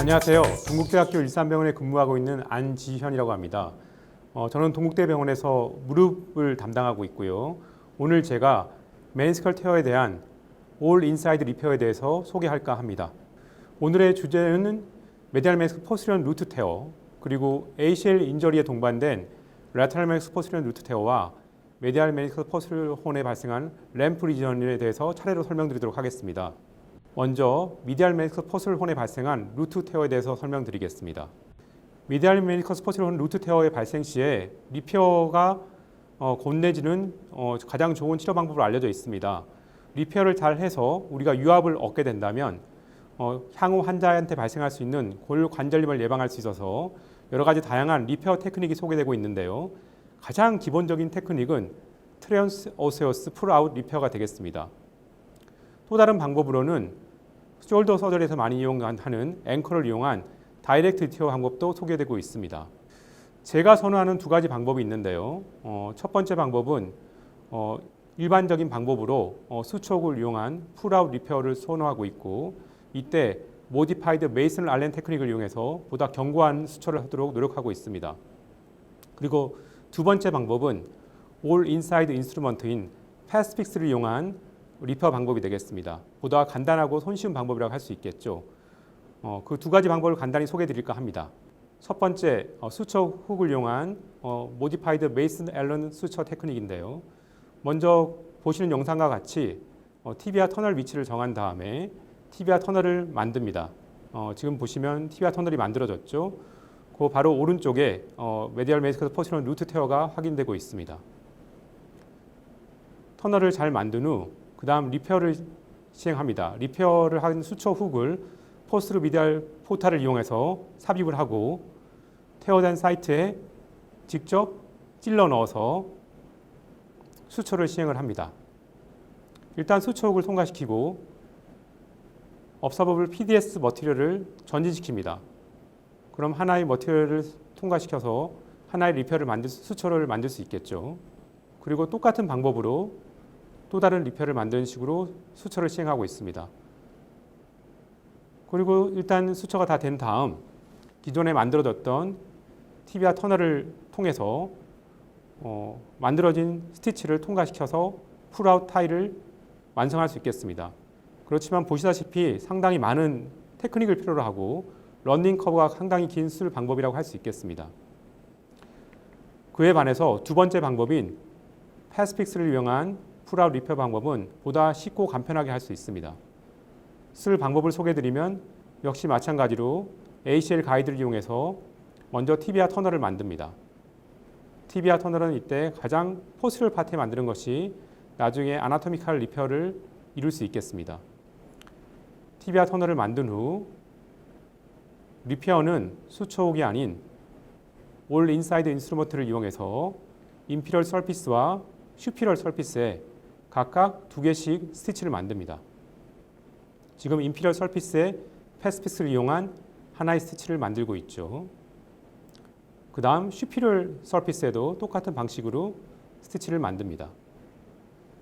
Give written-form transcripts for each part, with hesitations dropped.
안녕하세요. 동국대학교 일산병원에 근무하고 있는 안지현이라고 합니다. 저는 동국대병원에서 무릎을 담당하고 있고요. 오늘 제가 메니스컬 테어에 대한 올 인사이드 리페어에 대해서 소개할까 합니다. 오늘의 주제는 메디al meniscus posterior 루트 테어, 그리고 ACL 인저리에 동반된 lateral meniscus posterior 루트 테어와 메디al meniscus posterior 혼에 발생한 램프 리전에 대해서 차례로 설명드리도록 하겠습니다. 먼저 미디알 메니스커스 포스럴 혼에 발생한 루트 테어에 대해서 설명드리겠습니다. 미디알 메니스커스 포스럴 혼 루트 테어의 발생 시에 리페어가 곤내지는 가장 좋은 치료 방법으로 알려져 있습니다. 리페어를 잘 해서 우리가 유압을 얻게 된다면 향후 환자한테 발생할 수 있는 골관절염을 예방할 수 있어서 여러 가지 다양한 리페어 테크닉이 소개되고 있는데요. 가장 기본적인 테크닉은 트랜스 오세어스 풀 아웃 리페어가 되겠습니다. 또 다른 방법으로는 숄더 서저리에서 많이 이용하는 앵커를 이용한 다이렉트 리페어 방법도 소개되고 있습니다. 제가 선호하는 두 가지 방법이 있는데요. 첫 번째 방법은 일반적인 방법으로 수촉을 이용한 풀아웃 리페어를 선호하고 있고, 이때 모디파이드 메이슨 알렌 테크닉을 이용해서 보다 견고한 수초를 하도록 노력하고 있습니다. 그리고 두 번째 방법은 올 인사이드 인스트루먼트인 패스픽스를 이용한 리페어 방법이 되겠습니다. 보다 간단하고 손쉬운 방법이라고 할 수 있겠죠. 그 두 가지 방법을 간단히 소개해 드릴까 합니다. 첫 번째, 수처 훅을 이용한 모디파이드 메이슨 앨런 수처 테크닉인데요. 먼저 보시는 영상과 같이 티비아 터널 위치를 정한 다음에 티비아 터널을 만듭니다. 지금 보시면 티비아 터널이 만들어졌죠. 그 바로 오른쪽에 메디얼 메니스커스 포스terior 루트 테어가 확인되고 있습니다. 터널을 잘 만든 후 그 다음 리페어를 시행합니다. 리페어를 한 수처 훅을 포스트 미디알 포탈을 이용해서 삽입을 하고 테어된 사이트에 직접 찔러 넣어서 수처를 시행을 합니다. 일단 수처 훅을 통과시키고 observable PDS 머티리얼을 전진시킵니다. 그럼 하나의 머티리얼을 통과시켜서 하나의 리페어를 수처를 만들 수 있겠죠. 그리고 똑같은 방법으로 또 다른 리페어를 만드는 식으로 수처를 시행하고 있습니다. 그리고 일단 수처가 다 된 다음 기존에 만들어졌던 티비아 터널을 통해서 만들어진 스티치를 통과시켜서 풀아웃 타일을 완성할 수 있겠습니다. 그렇지만 보시다시피 상당히 많은 테크닉을 필요로 하고 런닝 커브가 상당히 긴 술 방법이라고 할 수 있겠습니다. 그에 반해서 두 번째 방법인 패스픽스를 이용한 풀아웃 리페어 방법은 보다 쉽고 간편하게 할 수 있습니다. 쓸 방법을 소개해드리면 역시 마찬가지로 ACL 가이드를 이용해서 먼저 티비아 터널을 만듭니다. 티비아 터널은 이때 가장 포스terior 파트에 만드는 것이 나중에 아나토미컬 리페어를 이룰 수 있겠습니다. 티비아 터널을 만든 후 리페어는 수초옥이 아닌 올 인사이드 인스트루먼트를 이용해서 인피리얼 서피스와 슈피리얼 서피스에 각각 두 개씩 스티치를 만듭니다. 지금 인피리얼 서피스에 패스픽스를 이용한 하나의 스티치를 만들고 있죠. 그 다음 슈피리얼 서피스에도 똑같은 방식으로 스티치를 만듭니다.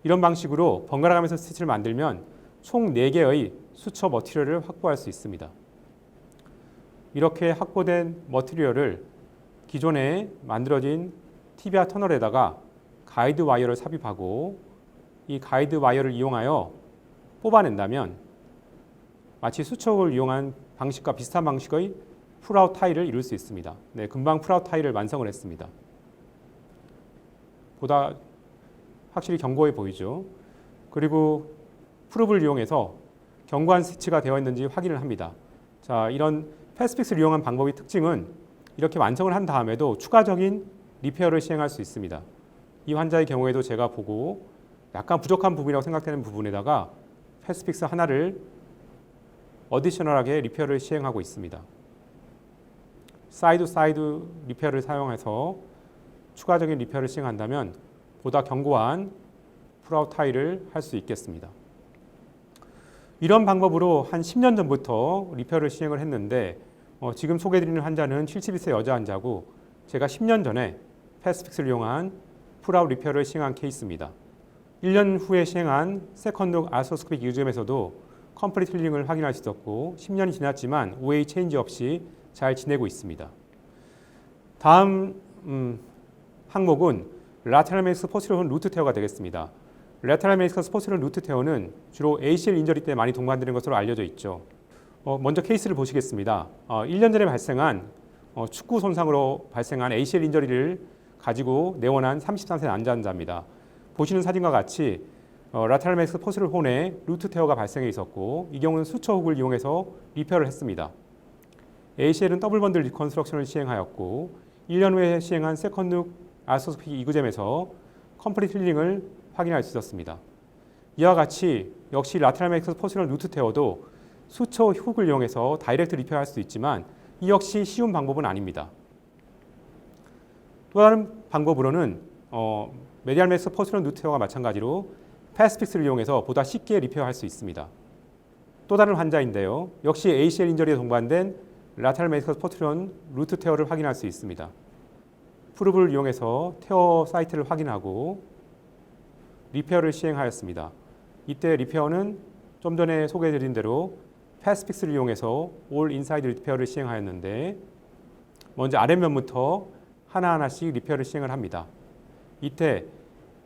이런 방식으로 번갈아 가면서 스티치를 만들면 총 4개의 수처 머티리얼을 확보할 수 있습니다. 이렇게 확보된 머티리얼을 기존에 만들어진 티비아 터널에다가 가이드 와이어를 삽입하고 이 가이드 와이어를 이용하여 뽑아낸다면 마치 수척을 이용한 방식과 비슷한 방식의 풀아웃 타일을 이룰 수 있습니다. 네, 금방 풀아웃 타일을 완성을 했습니다. 보다 확실히 견고해 보이죠. 그리고 프룹을 이용해서 견고한 스티치가 되어 있는지 확인을 합니다. 자, 이런 패스픽스를 이용한 방법의 특징은 이렇게 완성을 한 다음에도 추가적인 리페어를 시행할 수 있습니다. 이 환자의 경우에도 제가 보고 약간 부족한 부분이라고 생각되는 부분에다가 패스픽스 하나를 어디셔널하게 리페어를 시행하고 있습니다. 사이드 리페어를 사용해서 추가적인 리페어를 시행한다면 보다 견고한 풀아웃 타일을 할 수 있겠습니다. 이런 방법으로 한 10년 전부터 리페어를 시행을 했는데 지금 소개해드리는 환자는 72세 여자 환자고 제가 10년 전에 패스픽스를 이용한 풀아웃 리페어를 시행한 케이스입니다. 1년 후에 시행한 세컨드 아스트로스코픽 이즈음에서도 컴플리트 힐링을 확인할 수 있었고 10년이 지났지만 OA 체인지 없이 잘 지내고 있습니다. 다음 항목은 라테랄 메니스커스 포스terior 루트 테어가 되겠습니다. 라테랄 메니스커스 포스terior 루트 테어는 주로 ACL 인저리 때 많이 동반되는 것으로 알려져 있죠. 먼저 케이스를 보시겠습니다. 1년 전에 발생한 축구 손상으로 발생한 ACL 인저리를 가지고 내원한 33세 남자입니다. 보시는 사진과 같이 라테랄 메니스커스 포스terior 혼에 루트 테어가 발생해 있었고 이 경우는 수처 훅을 이용해서 리페어를 했습니다. ACL은 더블 번들 리컨스트럭션을 시행하였고 1년 후에 시행한 세컨드 아스토스코픽 이그잼에서 컴플리트 힐링을 확인할 수 있었습니다. 이와 같이 역시 라테랄 메니스커스 포스terior 루트 테어도 수처 훅을 이용해서 다이렉트 리페어할 수 있지만 이 역시 쉬운 방법은 아닙니다. 또 다른 방법으로는 메디알 메니스커스 포스terior 루트 테어가 마찬가지로 패스픽스를 이용해서 보다 쉽게 리페어할 수 있습니다. 또 다른 환자인데요. 역시 ACL 인저리에 동반된 라테랄 메니스커스 포스terior 루트 테어를 확인할 수 있습니다. 프루브를 이용해서 테어 사이트를 확인하고 리페어를 시행하였습니다. 이때 리페어는 좀 전에 소개해드린 대로 패스픽스를 이용해서 올 인사이드 리페어를 시행하였는데 먼저 아랫면부터 하나하나씩 리페어를 시행을 합니다. 이때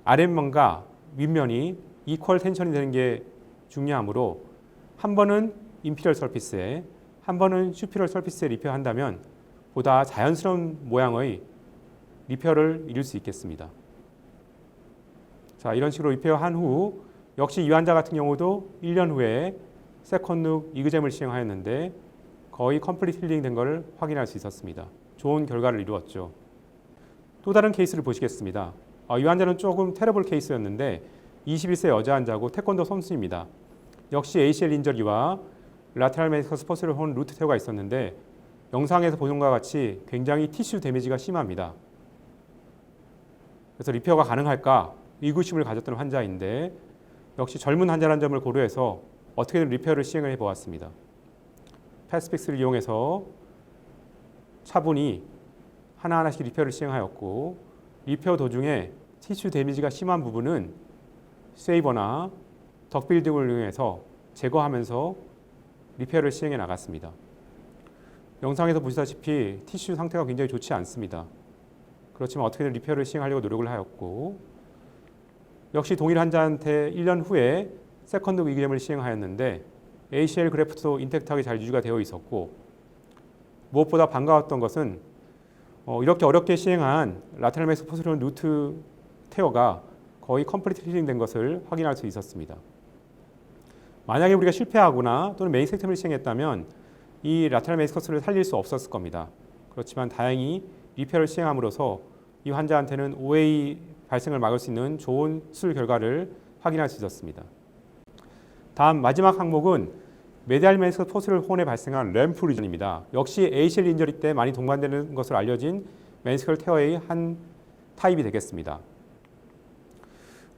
아랫면과 윗면이 이퀄 텐션이 되는 게 중요하므로 한 번은 인피리얼 서피스에 한 번은 슈피리얼 서피스에 리페어한다면 보다 자연스러운 모양의 리페어를 이룰 수 있겠습니다. 자, 이런 식으로 리페어한 후 역시 이 환자 같은 경우도 1년 후에 세컨드 이그잼을 시행하였는데 거의 컴플리트 힐링 된 것을 확인할 수 있었습니다. 좋은 결과를 이루었죠. 또 다른 케이스를 보시겠습니다. 이 환자는 조금 테러블 케이스였는데 21세 여자 환자고 태권도 선수입니다. 역시 ACL 인저리와 라테랄 메니스커스 포스terior 혼 루트 테어가 있었는데 영상에서 보는 것과 같이 굉장히 티슈 데미지가 심합니다. 그래서 리페어가 가능할까 의구심을 가졌던 환자인데 역시 젊은 환자라는 점을 고려해서 어떻게든 리페어를 시행을 해보았습니다. 패스픽스를 이용해서 차분히 하나하나씩 리페어를 시행하였고 리페어 도중에 티슈 데미지가 심한 부분은 세이버나 덕빌딩을 이용해서 제거하면서 리페어를 시행해 나갔습니다. 영상에서 보시다시피 티슈 상태가 굉장히 좋지 않습니다. 그렇지만 어떻게든 리페어를 시행하려고 노력을 하였고 역시 동일 환자한테 1년 후에 세컨드 이그잼을 시행하였는데 ACL 그래프트도 인택트하게 잘 유지가 되어 있었고 무엇보다 반가웠던 것은 이렇게 어렵게 시행한 라테랄 메니스커스 포스terior 루트 테어가 거의 컴플리트 힐링 된 것을 확인할 수 있었습니다. 만약에 우리가 실패하거나 또는 메인섹템을 시행했다면 이 라테랄 메니스커스를 살릴 수 없었을 겁니다. 그렇지만 다행히 리페어를 시행함으로써 이 환자한테는 OA 발생을 막을 수 있는 좋은 수술 결과를 확인할 수 있었습니다. 다음 마지막 항목은 메디알 메니스커스 포스terior 혼에 발생한 램프 리전입니다. 역시 ACL 인저리 때 많이 동반되는 것으로 알려진 메니스컬 테어의 한 타입이 되겠습니다.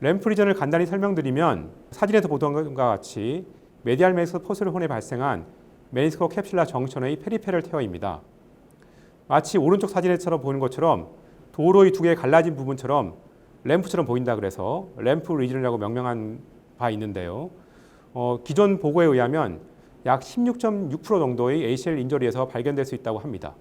램프 리전을 간단히 설명드리면 사진에서 보던 것과 같이 메디알 메니스커스 포스terior 혼에 발생한 메니스커 캡슐라 정션의 페리페럴 테어입니다. 마치 오른쪽 사진에처럼 보이는 것처럼 도로의 두 개의 갈라진 부분처럼 램프처럼 보인다 그래서 램프 리전이라고 명명한 바 있는데요. 기존 보고에 의하면 약 16.6% 정도의 ACL 인저리에서 발견될 수 있다고 합니다.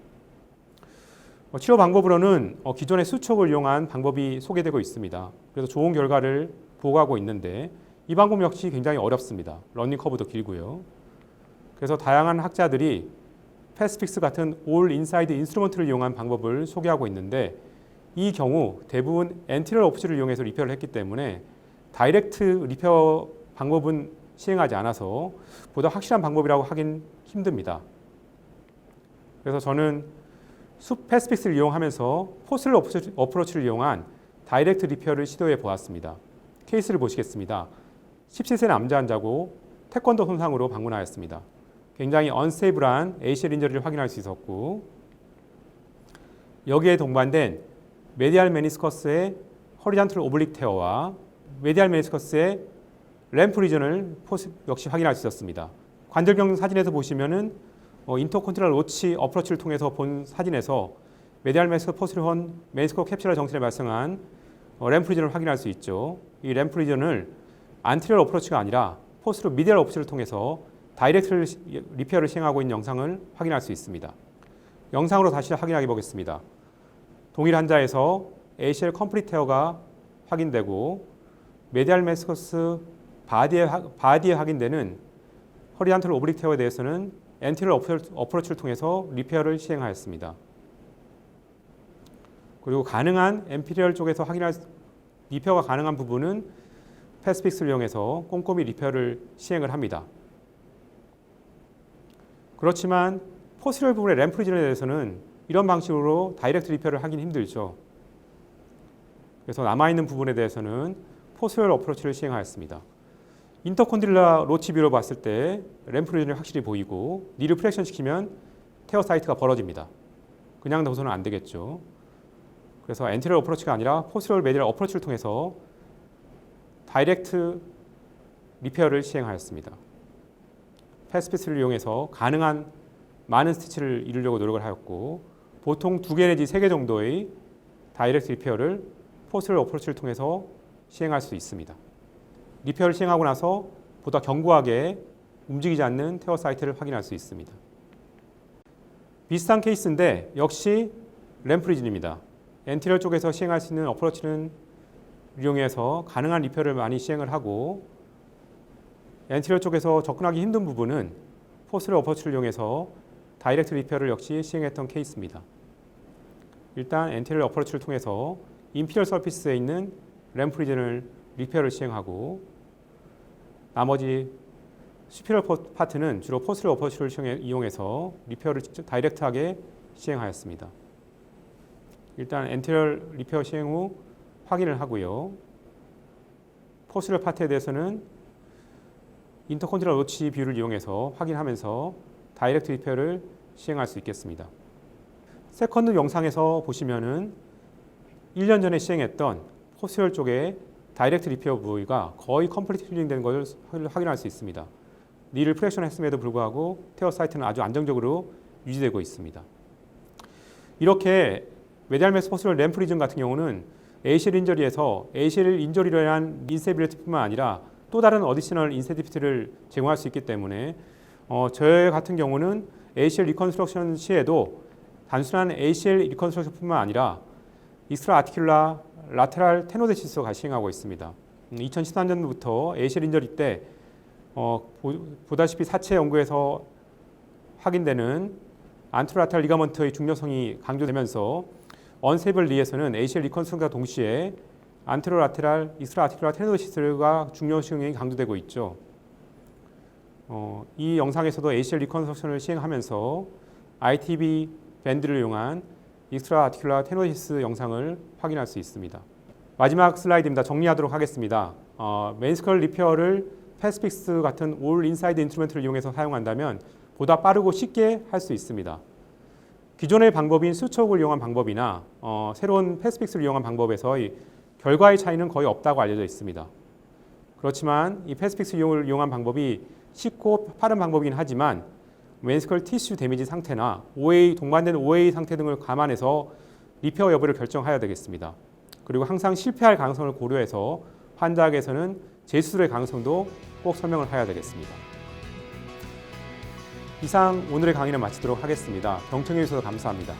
치료 방법으로는 기존의 수촉을 이용한 방법이 소개되고 있습니다. 그래서 좋은 결과를 보고하고 있는데 이 방법 역시 굉장히 어렵습니다. 러닝 커브도 길고요. 그래서 다양한 학자들이 패스픽스 같은 올 인사이드 인스트루먼트를 이용한 방법을 소개하고 있는데 이 경우 대부분 엔티리얼 어프치를 이용해서 리페어를 했기 때문에 다이렉트 리페어 방법은 시행하지 않아서 보다 확실한 방법이라고 하긴 힘듭니다. 그래서 저는 패스픽스를 이용하면서 포스τερ 어프로치를 이용한 다이렉트 리페어를 시도해 보았습니다. 케이스를 보시겠습니다. 17세 남자 환자고 태권도 손상으로 방문하였습니다. 굉장히 언스테이블한 ACL 인저리를 확인할 수 있었고 여기에 동반된 메디알 메니스커스의 허리잔틀 오블릭 테어와 메디알 메니스커스의 램프 리전을 역시 확인할 수 있었습니다. 관절경 사진에서 보시면은 인터콘티널 로치 어프로치를 통해서 본 사진에서 메디알 메니스커스 포스terior 혼 메니스커 캡슐라 정신에 발생한 램프 리전을 확인할 수 있죠. 이 램프 리전을 안티리얼 어프로치가 아니라 포스로 미디얼 옵션을 통해서 다이렉트 리페어를 시행하고 있는 영상을 확인할 수 있습니다. 영상으로 다시 확인해 보겠습니다. 동일 환자에서 ACL 컴플리트 테어가 확인되고 메디알 메스커스 바디에 확인되는 허리안틀 오블릭 테어에 대해서는 엔티럴 어프로치를 통해서 리페어를 시행하였습니다. 그리고 가능한 엠피리얼 쪽에서 리페어가 가능한 부분은 패스픽스를 이용해서 꼼꼼히 리페어를 시행을 합니다. 그렇지만 포스리얼 부분의 램프 리전에 대해서는 이런 방식으로 다이렉트 리페어를 하긴 힘들죠. 그래서 남아있는 부분에 대해서는 포스리얼 어프로치를 시행하였습니다. 인터콘딜라 로치 뷰로 봤을 때 램프 리전이 확실히 보이고 니를 프렉션 시키면 테어 사이트가 벌어집니다. 그냥 둬서는 안 되겠죠. 그래서 엔티리얼 어프로치가 아니라 포스리얼 메디얼 어프로치를 통해서 다이렉트 리페어를 시행하였습니다. 패스피스를 이용해서 가능한 많은 스티치를 이루려고 노력을 하였고 보통 2개 내지 3개 정도의 다이렉트 리페어를 포스리얼 어프로치를 통해서 시행할 수 있습니다. 리페어를 시행하고 나서 보다 견고하게 움직이지 않는 테어 사이트를 확인할 수 있습니다. 비슷한 케이스인데 역시 램프 리진입니다. 엔티리얼 쪽에서 시행할 수 있는 어프로치는 이용해서 가능한 리페어를 많이 시행을 하고 엔티리얼 쪽에서 접근하기 힘든 부분은 포스리얼 어프로치를 이용해서 다이렉트 리페어를 역시 시행했던 케이스입니다. 일단 엔티리얼 어프로치를 통해서 인피리얼 서피스에 있는 램프 리진을 리페어를 시행하고 나머지 슈피리얼 파트는 주로 포스리얼 어프로치를 이용해서 리페어를 직접 다이렉트하게 시행하였습니다. 일단 엔티리얼 리페어 시행 후 확인을 하고요. 포스리얼 파트에 대해서는 인터콘딜라 로치 뷰를 이용해서 확인하면서 다이렉트 리페어를 시행할 수 있겠습니다. 세컨드 영상에서 보시면은 1년 전에 시행했던 포스리얼 쪽에 다이렉트 리페어 부위가 거의 컴플리트 힐링된 것을 확인할 수 있습니다. 니를 프렉션 했음에도 불구하고 테어 사이트는 아주 안정적으로 유지되고 있습니다. 이렇게 메디알 메스 포스리얼 램프 리전 같은 경우는 ACL 인저리에서 ACL 인저리로 인한 인스테빌리티뿐만 아니라 또 다른 어디셔널 인스테빌리티를 제공할 수 있기 때문에 저 같은 경우는 ACL 리컨스트럭션 시에도 단순한 ACL 리컨스트럭션뿐만 아니라 익스트라 아티큘라 라테랄 테노데시스가 시행하고 있습니다. 2013년부터 ACL 인저리 때 보다시피 사체 연구에서 확인되는 안트로라테랄 리가먼트의 중요성이 강조되면서 언세이블 리에서는 ACL 리컨스트럭션과 동시에 안트로라테랄 익스트라 아티큘라 테노데시스가 중요성이 강조되고 있죠. 이 영상에서도 ACL 리컨스트럭션을 시행하면서 ITB 밴드를 이용한 익스트라 아티큘라 테노데시스 영상을 확인할 수 있습니다. 마지막 슬라이드입니다. 정리하도록 하겠습니다. 메니스컬 리페어를 패스픽스 같은 올 인사이드 인스트루먼트를 이용해서 사용한다면 보다 빠르고 쉽게 할 수 있습니다. 기존의 방법인 수척을 이용한 방법이나 새로운 패스픽스를 이용한 방법에서의 결과의 차이는 거의 없다고 알려져 있습니다. 그렇지만 이 패스픽스를 이용한 방법이 쉽고 빠른 방법이긴 하지만 메니스컬 티슈 데미지 상태나 동반된 OA 상태 등을 감안해서 리페어 여부를 결정해야 되겠습니다. 그리고 항상 실패할 가능성을 고려해서 환자에게서는 재수술의 가능성도 꼭 설명을 해야 되겠습니다. 이상 오늘의 강의는 마치도록 하겠습니다. 경청해 주셔서 감사합니다.